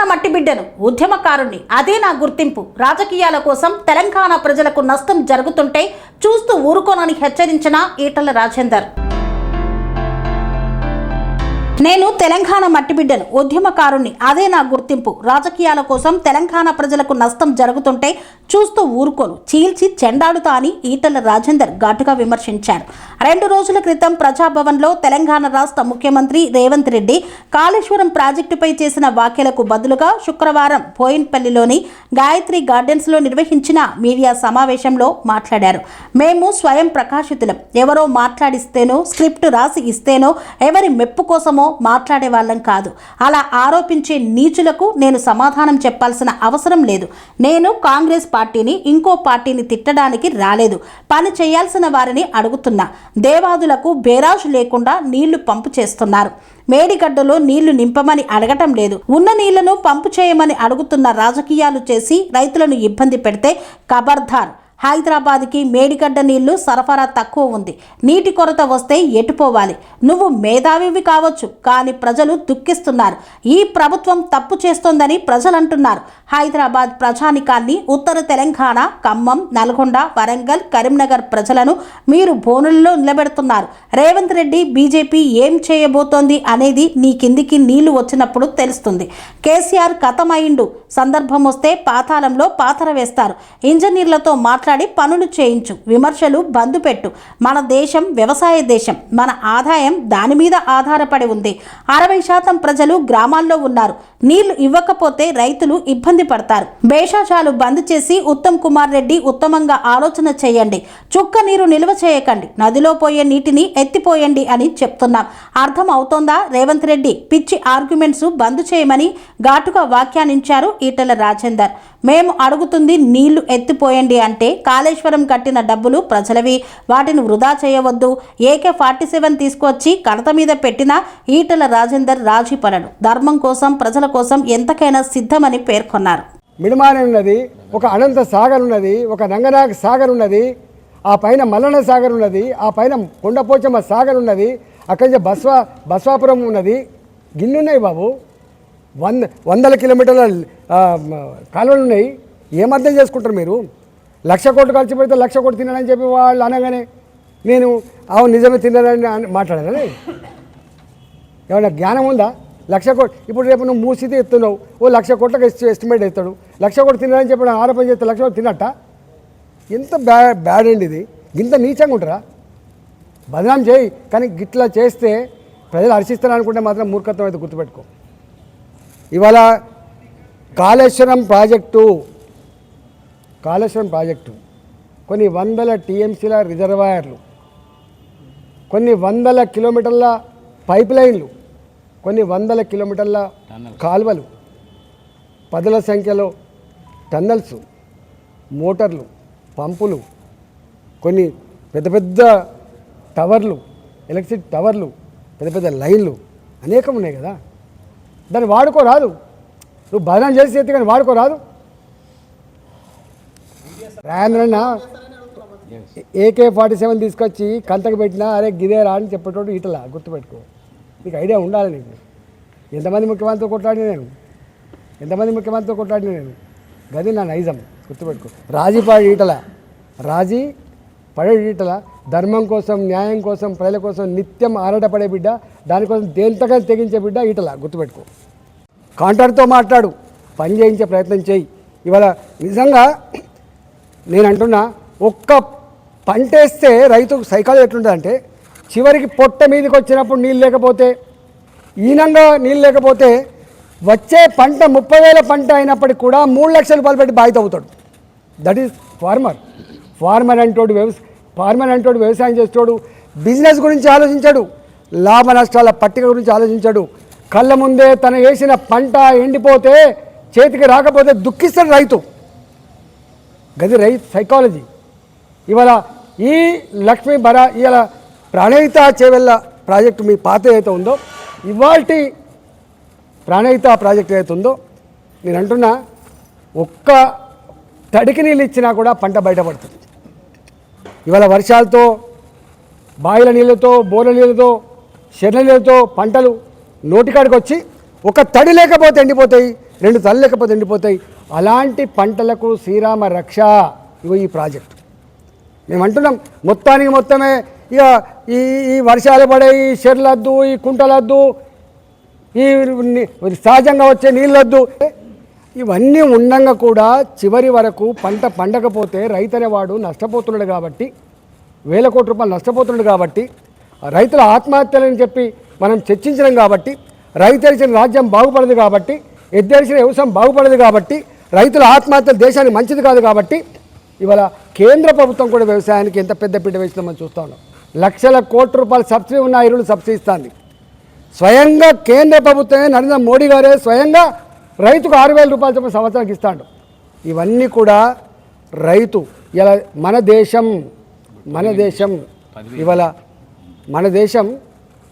తెలంగాణ మట్టి బిడ్డను, ఉద్యమకారుణ్ణి, అదే నా గుర్తింపు. రాజకీయాల కోసం తెలంగాణ ప్రజలకు నష్టం జరుగుతుంటే చూస్తూ ఊరుకోనని హెచ్చరించిన ఈటల రాజేందర్. నేను తెలంగాణ మట్టి బిడ్డను, ఉద్యమకారుణ్ణి, అదే నా గుర్తింపు. రాజకీయాల కోసం తెలంగాణ ప్రజలకు నష్టం జరుగుతుంటే చూస్తూ ఊరుకోను, చీల్చి చెండాడుతా అని ఈటల రాజేందర్ ఘాటుగా విమర్శించారు. 2 రోజుల క్రితం ప్రజాభవన్లో తెలంగాణ రాష్ట్ర ముఖ్యమంత్రి రేవంత్ రెడ్డి కాళేశ్వరం ప్రాజెక్టుపై చేసిన వ్యాఖ్యలకు బదులుగా శుక్రవారం బోయిన్పల్లిలోని గాయత్రి గార్డెన్స్లో నిర్వహించిన మీడియా సమావేశంలో మాట్లాడారు. మేము స్వయం ప్రకాశితులం. ఎవరో మాట్లాడిస్తేనో, స్క్రిప్ట్ రాసి ఇస్తేనో, ఎవరి మెప్పు కోసమో మాట్లాడే వాళ్ళం కాదు. అలా ఆరోపించే నీచులకు నేను సమాధానం చెప్పాల్సిన అవసరం లేదు. నేను కాంగ్రెస్ పార్టీని, ఇంకో పార్టీని తిట్టడానికి రాలేదు. పని చేయాల్సిన వారిని అడుగుతున్నా. దేవాదులకు బేరాజు లేకుండా నీళ్లు పంపు చేస్తున్నారు. మేడిగడ్డలో నీళ్లు నింపమని అడగటం లేదు. ఉన్న నీళ్లను పంపు చేయమని అడుగుతున్న రాజకీయాలు చేసి రైతులను ఇబ్బంది పెడితే ఖబర్దార్. హైదరాబాద్కి మేడిగడ్డ నీళ్లు సరఫరా తక్కువ ఉంది. నీటి కొరత వస్తే ఎటుపోవాలి. నువ్వు మేధావివి కావచ్చు, కానీ ప్రజలు దుఃఖిస్తున్నారు. ఈ ప్రభుత్వం తప్పు చేస్తోందని ప్రజలు అంటున్నారు. హైదరాబాద్ ప్రజానికాన్ని, ఉత్తర తెలంగాణ, ఖమ్మం, నల్గొండ, వరంగల్, కరీంనగర్ ప్రజలను మీరు బోనుల్లో నిలబెడుతున్నారు. రేవంత్ రెడ్డి బీజేపీ ఏం చేయబోతోంది అనేది నీ కిందికి నీళ్లు వచ్చినప్పుడు తెలుస్తుంది. కేసీఆర్ కథమైండు. సందర్భం వస్తే పాతాళంలో పాతర వేస్తారు. ఇంజనీర్లతో మాట్లాడి పనులు చేయించు. విమర్శలు బంద్ పెట్టు. మన దేశం వ్యవసాయ దేశం. మన ఆదాయం దాని మీద ఆధారపడి ఉంది. 60% ప్రజలు గ్రామాల్లో ఉన్నారు. నీళ్లు ఇవ్వకపోతే రైతులు ఇబ్బంది పడతారు. బేషాజాలు బంద్ చేసి ఉత్తమ్ కుమార్ రెడ్డి ఉత్తమంగా ఆలోచన చేయండి. చుక్క నీరు నిల్వ చేయకండి. నదిలో పోయే నీటిని ఎత్తిపోయండి అని చెప్తున్నాం. అర్థం అవుతోందా రేవంత్ రెడ్డి? పిచ్చి ఆర్గ్యుమెంట్స్ బంద్ చేయమని ఘాటుగా వ్యాఖ్యానించారు ఈటల రాజేందర్. మేము అడుగుతుంది నీళ్లు ఎత్తిపోయండి అంటే కాళేశ్వరం కట్టిన డబ్బులు ప్రజలవి. వాటిని వృధా చేయవద్దు. AK-47 తీసుకొచ్చి కడత మీద పెట్టిన ఈటల రాజేందర్ రాజీ పడడు. ధర్మం కోసం, ప్రజల కోసం ఎంతకైనా సిద్ధమని పేర్కొన్నారు. మిడిమానే ఉన్నది, ఒక అనంత సాగర్ ఉన్నది, ఒక రంగనాయక సాగర్ ఉన్నది, ఆ పైన మల్లన్న సాగర్ ఉన్నది, ఆ పైన కొండపోచమ్మ సాగర్ ఉన్నది, అక్కడి నుంచి బస్వాపురం ఉన్నది. గిన్నున్నాయి బాబు. వందల కిలోమీటర్ల కాలువలు ఉన్నాయి. ఏమర్థం చేసుకుంటారు మీరు? 1,00,000 కోట్లు ఖర్చు పెడితే 1,00,000 కోట్లు తిన్నాడని చెప్పి వాళ్ళు అనగానే నేను అవును నిజమే తిన్నాడని మాట్లాడాను. ఏమన్నా జ్ఞానం ఉందా? 1,00,000 కోట్లు ఇప్పుడు రేపు నువ్వు మూసితే ఎత్తున్నావు, ఓ 1,00,000 కోట్లకు ఎస్టిమేట్ ఎత్తాడు. 1,00,000 కోట్లు తిన్నాడని చెప్పి ఆరోపణ చేస్తే 1,00,000 కోట్లు తిన్నట్ట? ఎంత బ్యాడ్ అండి ఇది. ఇంత నీచంగా ఉంటారా? బదనాం చేయి, కానీ గిట్లా చేస్తే ప్రజలు హర్షిస్తారనుకుంటే మాత్రం మూర్ఖత్వం అయితే గుర్తుపెట్టుకో. ఇవాళ కాళేశ్వరం ప్రాజెక్టు కొన్ని వందల TMCల రిజర్వాయర్లు, కొన్ని వందల కిలోమీటర్ల పైప్ లైన్లు, కొన్ని వందల కిలోమీటర్ల కాల్వలు, పదుల సంఖ్యలో టన్నల్స్, మోటార్లు, పంపులు, కొన్ని పెద్ద పెద్ద టవర్లు, ఎలక్ట్రిసిటీ టవర్లు, పెద్ద పెద్ద లైన్లు అనేకం ఉన్నాయి కదా. దాన్ని వాడుకోరాదు. నువ్వు బదనాం చేసి చేతి కానీ వాడుకోరాదు. రాజేంద్రన్న AK-47 తీసుకొచ్చి కంతకు పెట్టినా అరే గిదేరా అని చెప్పేటోడు ఈటల. గుర్తుపెట్టుకో. నీకు ఐడియా ఉండాలి. నీకు ఎంతమంది ముఖ్యమంత్రితో కొట్లాడినా నేను, గది నా నైజం. గుర్తుపెట్టుకో. రాజీ పడే ఈటల ధర్మం కోసం, న్యాయం కోసం, ప్రజల కోసం నిత్యం ఆరాటపడే బిడ్డ. దానికోసం దేంతగా తెగించే బిడ్డ ఈటల. గుర్తుపెట్టుకో. కాంట్రాక్ట్తో మాట్లాడు, పని చేయించే ప్రయత్నం చేయి. ఇవాళ నిజంగా నేను అంటున్నా, ఒక్క పంటేస్తే రైతు సైకాలజీ ఎట్లుంటుందంటే, చివరికి పొట్ట మీదకి వచ్చినప్పుడు నీళ్ళు లేకపోతే, ఈనంగా నీళ్ళు లేకపోతే వచ్చే పంట 30,000 పంట అయినప్పటికి కూడా 3 లక్షల రూపాయలు పెట్టి బాధ్యత అవుతాడు. దట్ ఈస్ ఫార్మర్ అంటోడు వ్యవసాయం చేస్తాడు. బిజినెస్ గురించి ఆలోచించాడు, లాభ నష్టాల పట్టిక గురించి ఆలోచించాడు. కళ్ళ ముందే తను వేసిన పంట ఎండిపోతే, చేతికి రాకపోతే దుఃఖిస్తాడు రైతు. గది రైతు సైకాలజీ. ఇవాళ ఈ లక్ష్మీ ఇవాళ ప్రాణహిత చేవెళ్ళ ప్రాజెక్టు మీ పాత ఏదైతే ఉందో, ఇవాల్టి ప్రాణహిత ప్రాజెక్టు ఏదైతే ఉందో, నేను అంటున్నా ఒక్క తడికి నీళ్ళు ఇచ్చినా కూడా పంట బయటపడుతుంది. ఇవాళ వర్షాలతో, బావిల నీళ్ళతో, బోర్ల నీళ్ళతో, చెర్ల నీళ్ళతో పంటలు నోటికాడికి వచ్చి ఒక తడి లేకపోతే ఎండిపోతాయి. 2 తల్లు లేకపోతే ఎండిపోతాయి. అలాంటి పంటలకు శ్రీరామ రక్ష ఇగో ఈ ప్రాజెక్టు. మేము అంటున్నాం మొత్తానికి మొత్తమే ఇక ఈ వర్షాలు పడే ఈ చెర్లద్దు, ఈ కుంటలద్దు, ఈ సహజంగా వచ్చే నీళ్ళొద్దు, ఇవన్నీ ఉండంగా కూడా చివరి వరకు పంట పండకపోతే రైతు అనేవాడు నష్టపోతున్నాడు. కాబట్టి వేల కోట్ల రూపాయలు నష్టపోతున్నాడు. కాబట్టి రైతుల ఆత్మహత్యలని చెప్పి మనం చర్చించడం. కాబట్టి రైతు తెలిసిన రాజ్యం బాగుపడదు. కాబట్టి ఎద్దేసిన వ్యవసాయం బాగుపడదు. కాబట్టి రైతుల ఆత్మహత్యలు దేశానికి మంచిది కాదు. కాబట్టి ఇవాళ కేంద్ర ప్రభుత్వం కూడా వ్యవసాయానికి ఎంత పెద్ద పీట వేసిందో మనం చూస్తూ ఉన్నాం. లక్షల కోట్ల రూపాయల సబ్సిడీ ఉన్న ఎరువులు సబ్సిడీ ఇస్తుంది. స్వయంగా కేంద్ర ప్రభుత్వమే నరేంద్ర మోడీ గారే స్వయంగా రైతుకు 6,000 రూపాయల చొప్పున సంవత్సరానికి ఇస్తాడు. ఇవన్నీ కూడా రైతు ఇలా మన దేశం ఇవాళ మన దేశం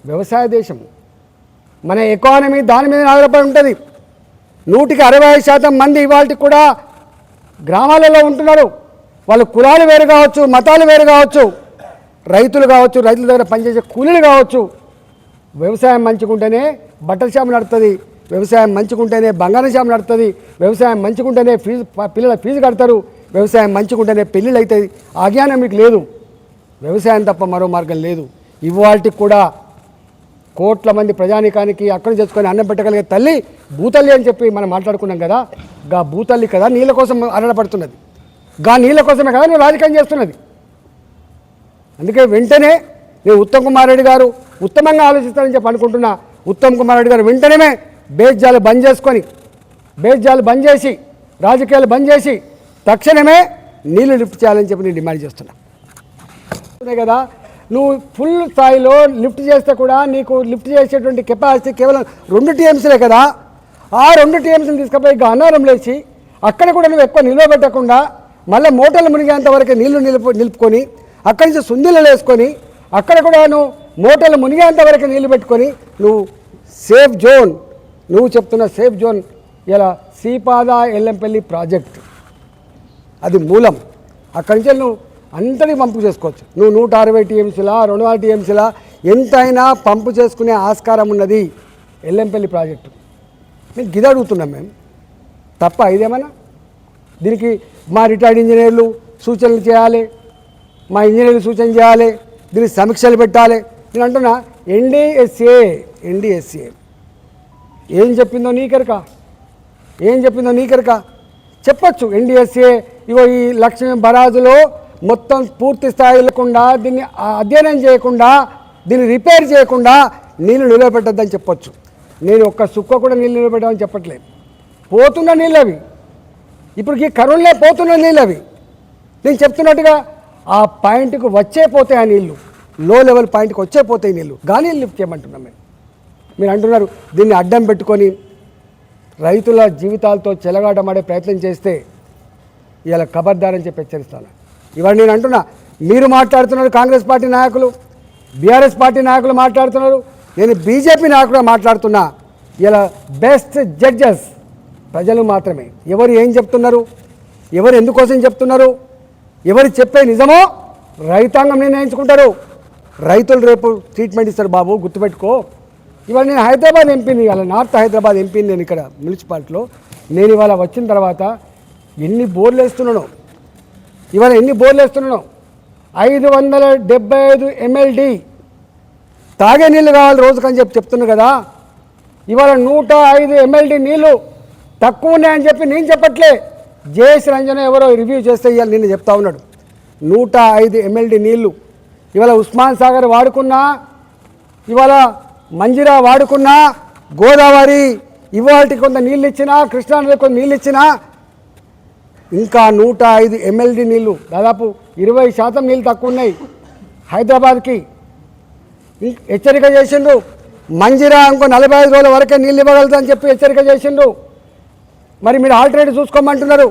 వ్యవసాయ దేశం. మన ఎకానమీ దాని మీద ఆధారపడి ఉంటుంది. 165% మంది ఇవాళ కూడా గ్రామాలలో ఉంటున్నారు. వాళ్ళు కులాలు వేరు కావచ్చు, మతాలు వేరు కావచ్చు, రైతులు కావచ్చు, రైతుల దగ్గర పనిచేసే కూలీలు కావచ్చు. వ్యవసాయం మంచుకుంటేనే బట్టల షాపు నడుస్తుంది, వ్యవసాయం మంచుకుంటేనే బంగారం షాపు నడుస్తుంది, వ్యవసాయం మంచుకుంటేనే పిల్లల ఫీజు కడతారు, వ్యవసాయం మంచుకుంటేనే పెళ్ళిళ్ళు అవుతుంది. ఆ జ్ఞానం మీకు లేదు. వ్యవసాయం తప్ప మరో మార్గం లేదు. ఇవాళకి కూడా కోట్ల మంది ప్రజానీకానికి అక్కడి చేసుకొని అన్నం పెట్టగలిగే తల్లి భూతల్లి అని చెప్పి మనం మాట్లాడుకున్నాం కదా. గా భూతల్లి కదా నీళ్ళ కోసం అరడపడుతున్నది. గా నీళ్ళ కోసమే కదా నువ్వు రాజకీయం చేస్తున్నది. అందుకే వెంటనే నేను ఉత్తమ్ కుమార్ రెడ్డి గారు ఉత్తమంగా ఆలోచిస్తారని చెప్పి అనుకుంటున్నా. ఉత్తమ్ కుమార్ రెడ్డి గారు వెంటనే బేజ్జాలు బంద్ చేసి రాజకీయాలు బంద్ చేసి తక్షణమే నీళ్లు లిఫ్ట్ చేయాలని చెప్పి నేను డిమాండ్ చేస్తున్నా కదా. నువ్వు ఫుల్ స్థాయిలో లిఫ్ట్ చేస్తే కూడా నీకు లిఫ్ట్ చేసేటువంటి కెపాసిటీ కేవలం 2 TMCలే కదా. ఆ 2 TMCలు తీసుకుపోయి అన్నారం లేచి అక్కడ కూడా నువ్వు ఎక్కువ నిలవబెట్టకుండా మళ్ళీ మోటార్లు మునిగేంత వరకు నీళ్లు నిలుపుకొని అక్కడి నుంచి సుందీలు వేసుకొని అక్కడ కూడా నువ్వు మోటార్లు మునిగేంత వరకు నీళ్లు పెట్టుకొని నువ్వు సేఫ్ జోన్, నువ్వు చెప్తున్న సేఫ్ జోన్ ఇలా శ్రీపాద ఎల్లంపల్లి ప్రాజెక్ట్ అది మూలం. అక్కడి నుంచి నువ్వు అంతటి పంపు చేసుకోవచ్చు. నువ్వు 160 TMCలా 200 TMCలా ఎంతైనా పంపు చేసుకునే ఆస్కారం ఉన్నది ఎల్లంపల్లి ప్రాజెక్టు. మేము గిది అడుగుతున్నాం. మేము తప్ప ఇదేమన్నా? దీనికి మా రిటైర్డ్ ఇంజనీర్లు సూచనలు చేయాలి, మా ఇంజనీర్లు సూచన చేయాలి, దీనికి సమీక్షలు పెట్టాలి. నేను అంటున్నా NDSA ఏం చెప్పిందో నీకెరక చెప్పచ్చు. NDSA ఇగో ఈ లక్ష్మీ బరాజులో మొత్తం పూర్తి స్థాయి లేకుండా దీన్ని అధ్యయనం చేయకుండా దీన్ని రిపేర్ చేయకుండా నీళ్ళు నిలబెట్టద్దని చెప్పొచ్చు. నేను ఒక్క సుక్క కూడా నీళ్ళు నిలబెట్టమని చెప్పట్లేదు. పోతున్న నీళ్ళు అవి, ఇప్పటికి కరువులే పోతున్న నీళ్ళు అవి. నేను చెప్తున్నట్టుగా ఆ పాయింట్కి వచ్చే పోతాయి ఆ నీళ్ళు, లో లెవెల్ పాయింట్కి వచ్చే పోతాయి నీళ్ళు. కానీ లిఫ్ట్ చేయమంటున్నాం మీరు అంటున్నారు. దీన్ని అడ్డం పెట్టుకొని రైతుల జీవితాలతో చెలగాటమాడే ప్రయత్నం చేస్తే ఇలా ఖబర్దారని చెప్పి హెచ్చరిస్తాను. ఇవాళ నేను అంటున్నా, మీరు మాట్లాడుతున్నారు, కాంగ్రెస్ పార్టీ నాయకులు, బీఆర్ఎస్ పార్టీ నాయకులు మాట్లాడుతున్నారు, నేను బీజేపీ నాయకులుగా మాట్లాడుతున్నా. ఇలా బెస్ట్ జడ్జెస్ ప్రజలు మాత్రమే. ఎవరు ఏం చెప్తున్నారు, ఎవరు ఎందుకోసం చెప్తున్నారు, ఎవరు చెప్పే నిజమో రైతాంగం నిర్ణయించుకుంటారు. రైతులు రేపు ట్రీట్మెంట్ ఇస్తారు. బాబు గుర్తుపెట్టుకో. ఇవాళ నేను హైదరాబాద్ ఎంపీని, ఇవాళ నార్త్ హైదరాబాద్ ఎంపీని నేను ఇక్కడ మున్సిపాలిటీలో. నేను ఇవాళ వచ్చిన తర్వాత ఎన్ని బోర్లు వేస్తున్నాను, 575 MLD తాగే నీళ్ళు కావాలి రోజుకని చెప్తున్నారు కదా. ఇవాళ 105 MLD నీళ్ళు తక్కువ ఉన్నాయని చెప్పి నేను చెప్పట్లే. జేఎస్ రంజన్ ఎవరో రివ్యూ చేస్తే ఇవాళ నిన్న చెప్తా ఉన్నాడు. 105 MLD నీళ్ళు ఇవాళ ఉస్మాన్ సాగర్ వాడుకున్నా, ఇవాళ మంజిరా వాడుకున్నా, గోదావరి ఇవాళ కొంత నీళ్ళు ఇచ్చినా, కృష్ణానది కొంత నీళ్ళు ఇచ్చినా, ఇంకా 105 MLD నీళ్ళు దాదాపు 20% నీళ్ళు తక్కువ ఉన్నాయి హైదరాబాద్కి. హెచ్చరిక చేసిండు. మంజిరా ఇంకో 45 రోజుల వరకే నీళ్ళు ఇవ్వగలుగుతామని చెప్పి హెచ్చరిక చేసిండు. మరి మీరు ఆల్టర్నేటివ్ చూసుకోమంటున్నారు.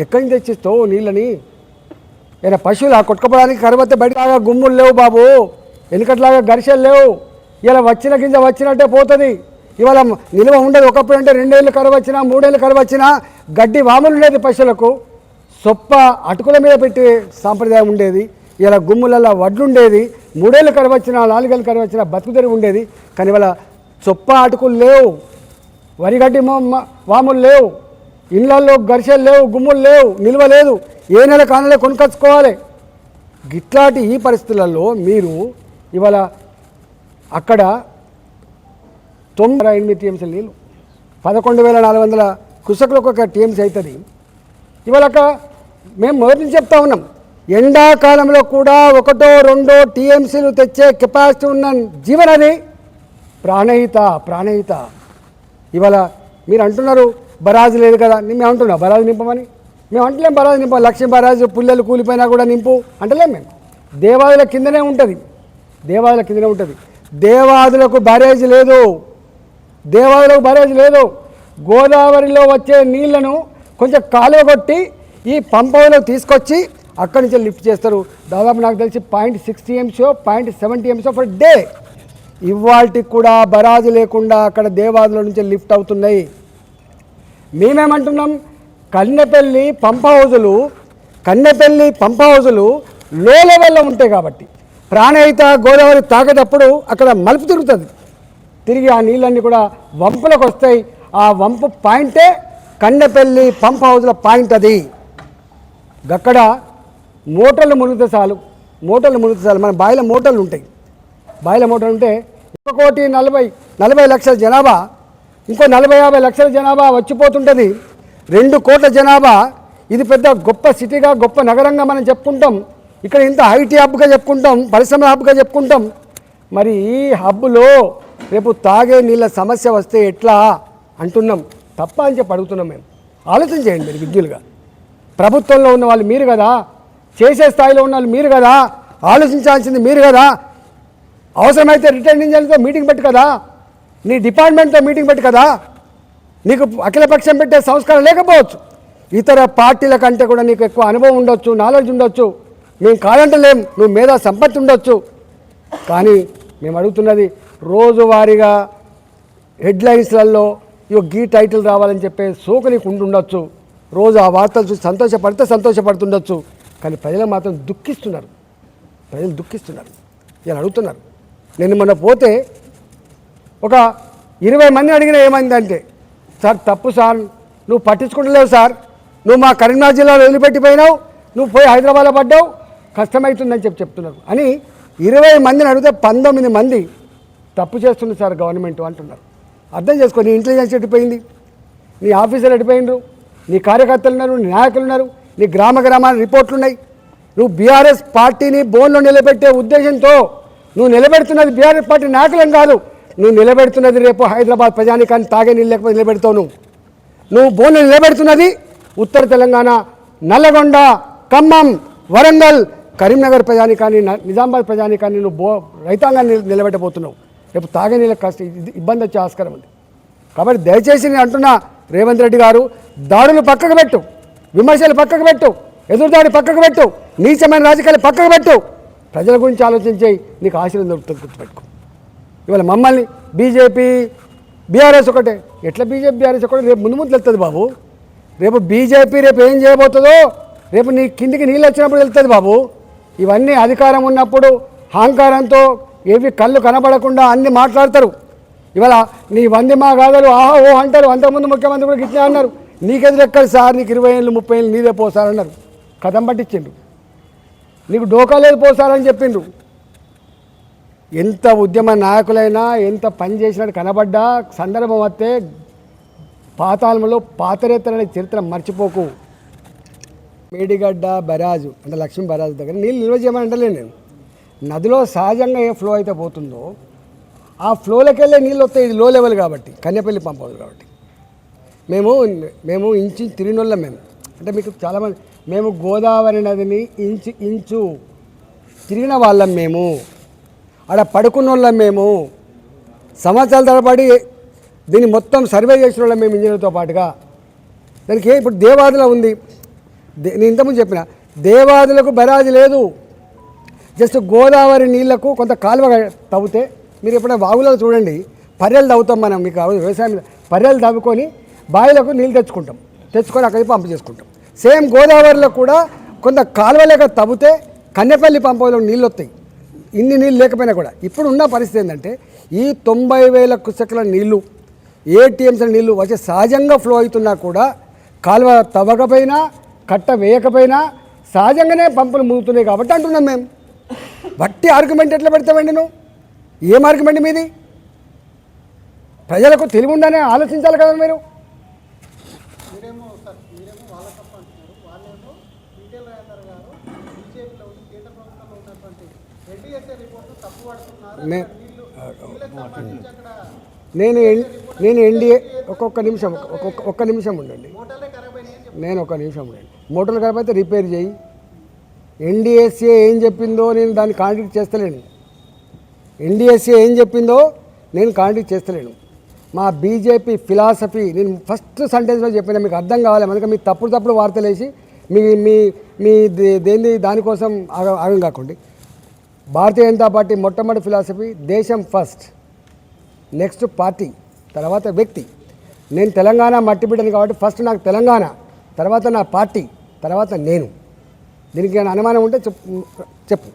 ఎక్కడి నుంచి తెచ్చిస్తావు నీళ్ళని? ఏదైనా పశువులు కొట్టుకోవడానికి కరువతే బయటలాగా గుమ్ములు లేవు బాబు, వెనుకట్లాగా ఘర్షలు లేవు. ఇలా వచ్చిన గింజ వచ్చినట్టే పోతుంది. ఇవాళ నిల్వ ఉండదు. ఒకప్పుడు అంటే 2 ఏళ్ళు కరువు వచ్చినా 3 ఏళ్ళు కరువు వచ్చినా గడ్డి వాములు ఉండేది, పశువులకు సొప్ప అటుకుల మీద పెట్టే సాంప్రదాయం ఉండేది. ఇలా గుమ్ములలో వడ్లు ఉండేది. 3 ఏళ్ళు కరువు వచ్చినా 4 ఏళ్ళు కరువు వచ్చినా బతుకుదెరువు ఉండేది. కానీ ఇవాళ చొప్ప అటుకులు లేవు. వరిగడ్డి వాములు లేవు, ఇళ్ళల్లో గరిసెలు లేవు, గుమ్ములు లేవు, నిల్వ లేదు, ఏ నెల కానలే కొనుకొచ్చుకోవాలి. గిట్లాంటి ఈ పరిస్థితులలో మీరు ఇవాళ అక్కడ 98 టీఎంసీ నీళ్ళు 11,400 కుసకులకు ఒక టీఎంసీ అవుతుంది. ఇవాళ మేము మొదటి నుంచి చెప్తా ఉన్నాం, ఎండాకాలంలో కూడా 1-2 టీఎంసీలు తెచ్చే కెపాసిటీ ఉన్న జీవనది ప్రాణహిత. ఇవాళ మీరు అంటున్నారు బరాజు లేదు కదా, మేము అంటున్నాం బరాజు నింపమని. మేము అంటలేం బరాజు నింప, లక్ష్మీ బరాజు పుల్లలు కూలిపోయినా కూడా నింపు అంటలేం. మేము దేవాదుల కిందనే ఉంటుంది, దేవాదులకు బ్యారేజ్ లేదు. గోదావరిలో వచ్చే నీళ్లను కొంచెం కాలువ కొట్టి ఈ పంపలో తీసుకొచ్చి అక్కడి నుంచి లిఫ్ట్ చేస్తారు. దాదాపు నాకు తెలిసి 0.6 టీఎంసీ 0.7 టీఎంసీ ఫర్ డే. ఇవాళకి కూడా బరాజు లేకుండా అక్కడ దేవాదుల నుంచి లిఫ్ట్ అవుతున్నాయి. మేమేమంటున్నాం, కన్నెపల్లి పంప్ హౌజులు లో లెవెల్లో ఉంటాయి కాబట్టి ప్రాణహిత గోదావరి తాగేటప్పుడు అక్కడ మలుపు తిరిగి ఆ నీళ్ళన్నీ కూడా వంపులకు వస్తాయి. ఆ వంపు పాయింటే కన్నెపల్లి పంప్ హౌజ్ల పాయింట్. అది అక్కడ మోటార్లు మునిగితే చాలు, మన బాయిల మోటార్లు ఉంటాయి. ఉంటే 1,40,40 లక్షల జనాభా, ఇంకో 40-50 లక్షల జనాభా వచ్చిపోతుంటుంది. 2 కోట్ల జనాభా. ఇది పెద్ద గొప్ప సిటీగా, గొప్ప నగరంగా మనం చెప్పుకుంటాం. ఇక్కడ ఇంత ఐటీ హబ్గా చెప్పుకుంటాం, పరిశ్రమల హబ్గా చెప్పుకుంటాం. మరి ఈ హబ్లో రేపు తాగే నీళ్ళ సమస్య వస్తే ఎట్లా అంటున్నాం, తప్ప అని చెప్పి అడుగుతున్నాం. మేము ఆలోచన చేయండి. మీరు విద్యులుగా ప్రభుత్వంలో ఉన్న వాళ్ళు మీరు కదా, చేసే స్థాయిలో ఉన్న వాళ్ళు మీరు కదా, ఆలోచించాల్సింది మీరు కదా. అవసరమైతే రిటర్నింగ్ జడ్జితో మీటింగ్ పెట్టు కదా, నీ డిపార్ట్మెంట్తో మీటింగ్ పెట్టు కదా. నీకు అఖిలపక్షం పెట్టే సంస్కారం లేకపోవచ్చు, ఇతర పార్టీల కంటే కూడా నీకు ఎక్కువ అనుభవం ఉండొచ్చు, నాలెడ్జ్ ఉండొచ్చు. మేము కాదంటలేం, నువ్వు మేధా సంపత్తి ఉండొచ్చు. కానీ మేము అడుగుతున్నది, రోజువారీగా హెడ్లైన్స్లలో గీ టైటిల్ రావాలని చెప్పే సోకు నీకు ఉండొచ్చు. రోజు ఆ వార్తలు చూసి సంతోషపడుతుండొచ్చు. కానీ ప్రజలు మాత్రం దుఃఖిస్తున్నారు. ఇలా అడుగుతున్నారు. నేను మొన్న పోతే ఒక 20 మంది అడిగినా ఏమైందంటే, సార్ తప్పు సార్, నువ్వు పట్టించుకుంటలేవు సార్, నువ్వు మా కరీంనగర్ జిల్లాలో వదిలిపెట్టిపోయినావు, నువ్వు పోయి హైదరాబాద్లో పడ్డావు, కష్టమవుతుందని చెప్తున్నారు అని 20 మందిని అడిగితే 19 మంది తప్పు చేస్తుంది సార్ గవర్నమెంట్ అంటున్నారు. అర్థం చేసుకో, నీ ఇంటెలిజెన్స్ ఎట్టిపోయింది, నీ ఆఫీసర్లు ఎట్టిపోయినరు, నీ కార్యకర్తలు ఉన్నారు, నీ నాయకులు ఉన్నారు, నీ గ్రామాల రిపోర్ట్లు ఉన్నాయి. నువ్వు బీఆర్ఎస్ పార్టీని బోన్లో నిలబెట్టే ఉద్దేశంతో నువ్వు నిలబెడుతున్నది బీఆర్ఎస్ పార్టీ నాయకులం కాదు, నువ్వు నిలబెడుతున్నది రేపు హైదరాబాద్ ప్రజానికాన్ని తాగే నీళ్ళు లేకపోతే నిలబెడతావు. నువ్వు బోన్లో నిలబెడుతున్నది ఉత్తర తెలంగాణ, నల్లగొండ, ఖమ్మం, వరంగల్, కరీంనగర్ ప్రజానికాన్ని, నిజామాబాద్ ప్రజానికాన్ని నువ్వు రైతాంగాన్ని నిలబెట్టబోతున్నావు. రేపు తాగే నీళ్ళకి ఇబ్బంది వచ్చే ఆస్కారం ఉంది. కాబట్టి దయచేసి నేను అంటున్నా, రేవంత్ రెడ్డి గారు, దాడులు పక్కకు పెట్టు, విమర్శలు పక్కకు పెట్టు, ఎదురుదాడి పక్కకు పెట్టు, నీచమైన రాజకీయాలు పక్కకు పెట్టు, ప్రజల గురించి ఆలోచించే నీకు ఆశీర్వాదం దొరుకుతుంది. గుర్తుపెట్టుకో. ఇవాళ మమ్మల్ని బీజేపీ బీఆర్ఎస్ ఒకటే, ఎట్లా బీజేపీ బీఆర్ఎస్ ఒకటే రేపు ముందు తెలుస్తుంది బాబు. రేపు బీజేపీ రేపు ఏం చేయబోతుందో రేపు నీ కిందికి నీళ్ళు వచ్చినప్పుడు తెలుస్తుంది బాబు. ఇవన్నీ అధికారం ఉన్నప్పుడు అహంకారంతో ఏవి కళ్ళు కనబడకుండా అన్ని మాట్లాడతారు. ఇవాళ నీ 100 మా గాథలు ఆహా ఓ అంటారు. అంతకుముందు ముఖ్యమంత్రి కూడా గిట్లే అన్నారు, నీకెదురెక్కడు సార్, నీకు 20 ఏళ్ళు 30 ఏళ్ళు నీదే పోసారన్నారు. కథం పట్టించిండ్రు, నీకు డోకా లేదు పోసారని చెప్పిండ్రు. ఎంత ఉద్యమ నాయకులైనా ఎంత పని చేసినట్టు కనబడ్డా సందర్భం వస్తే పాతాళంలో పాతరేతరనే చరిత్ర మర్చిపోకు. మేడిగడ్డ బరాజు అంటే లక్ష్మీ బరాజు దగ్గర నీళ్ళు నిల్వ చేయమని అంటలేను నేను. నదిలో సహజంగా ఏ ఫ్లో అయితే పోతుందో ఆ ఫ్లోలోకి వెళ్ళే నీళ్ళు వస్తాయి. ఇది లో లెవెల్ కాబట్టి, కన్యపల్లి పంప్ హౌస్ కాబట్టి మేము ఇంచు తిరిగినోళ్ళం. మేము అంటే మీకు చాలామంది, మేము గోదావరి నదిని ఇంచు తిరిగిన వాళ్ళం. మేము ఆడ పడుకున్న వాళ్ళం. మేము సంవత్సరాల తరబడి దీన్ని మొత్తం సర్వే చేసిన వాళ్ళం మేము, ఇంజనీర్తో పాటుగా. దానికి ఇప్పుడు దేవాదుల ఉంది, నేను ఇంతకుముందు చెప్పిన దేవాదులకు బరాజు లేదు. జస్ట్ గోదావరి నీళ్లకు కొంత కాలువ తవ్వుతే, మీరు ఎప్పుడైనా వాగులో చూడండి, పర్రెలు తవ్వుతాం మనం, మీకు వ్యవసాయం పర్రెలు తవ్వుకొని బావిలకు నీళ్ళు తెచ్చుకొని అక్కడికి పంపు చేసుకుంటాం. సేమ్ గోదావరిలో కూడా కొంత కాలువలేక తవ్వుతే కన్నెపల్లి పంపులో నీళ్ళు వస్తాయి. ఇన్ని నీళ్ళు లేకపోయినా కూడా ఇప్పుడు ఉన్న పరిస్థితి ఏంటంటే, ఈ 90,000 కుసెకల నీళ్ళు ఏ టీఎంసీ నీళ్ళు వచ్చి సహజంగా ఫ్లో అవుతున్నా కూడా కాలువ తవ్వకపోయినా కట్ట వేయకపోయినా సహజంగానే పంపులు మూగుతున్నాయి కాబట్టి అంటున్నాం మేము. బట్టి ఆర్గ్యుమెంట్ ఎట్లా పెడతామండి నువ్వు? ఏం ఆర్గ్యుమెంట్ మీది? ప్రజలకు తెలివి ఉండానే ఆలోచించాలి కదా మీరు. మీరేమో వాళ్ళ తప్ప అంటున్నారు, వాళ్ళేమో ఈటెల రాజేందర్ గారు బీజేపీలో ఉంది, కేంద్ర ప్రభుత్వంలో ఉన్నటువంటి ఎన్డీఎస్ఏ రిపోర్టు తప్పు పడుతున్నారు. నీళ్ళకి సంబంధించి అక్కడ నేను ఎన్డీఏ ఒక్క నిమిషం ఉండండి. మోటార్లే ఖరాబ్ అయినాయని నేను ఒక నిమిషం ఉండండి. మోటార్లు ఖరాబ్ అయితే రిపేర్ చేయి. ఎన్డీఎస్ఏ ఏం చెప్పిందో నేను దాన్ని కాంట్రాక్ట్ చేస్తలేను. ఎన్డీఎస్ఏ ఏం చెప్పిందో నేను కాంట్రాక్ట్ చేస్తలేను. మా బీజేపీ ఫిలాసఫీ నేను ఫస్ట్ సెంటెన్స్లో చెప్పిన, మీకు అర్థం కావాలి. అందుకే మీ తప్పుడు వార్తలు వేసి మీ మీ మీ దేన్ని దానికోసం ఆగం కాకండి. భారతీయ జనతా పార్టీ మొట్టమొదటి ఫిలాసఫీ దేశం ఫస్ట్, నెక్స్ట్ పార్టీ, తర్వాత వ్యక్తి. నేను తెలంగాణ మట్టి బిడ్డను కాబట్టి ఫస్ట్ నాకు తెలంగాణ, తర్వాత నా పార్టీ, తర్వాత నేను. దీనికి ఏమైనా అనుమానం ఉంటే చెప్పు.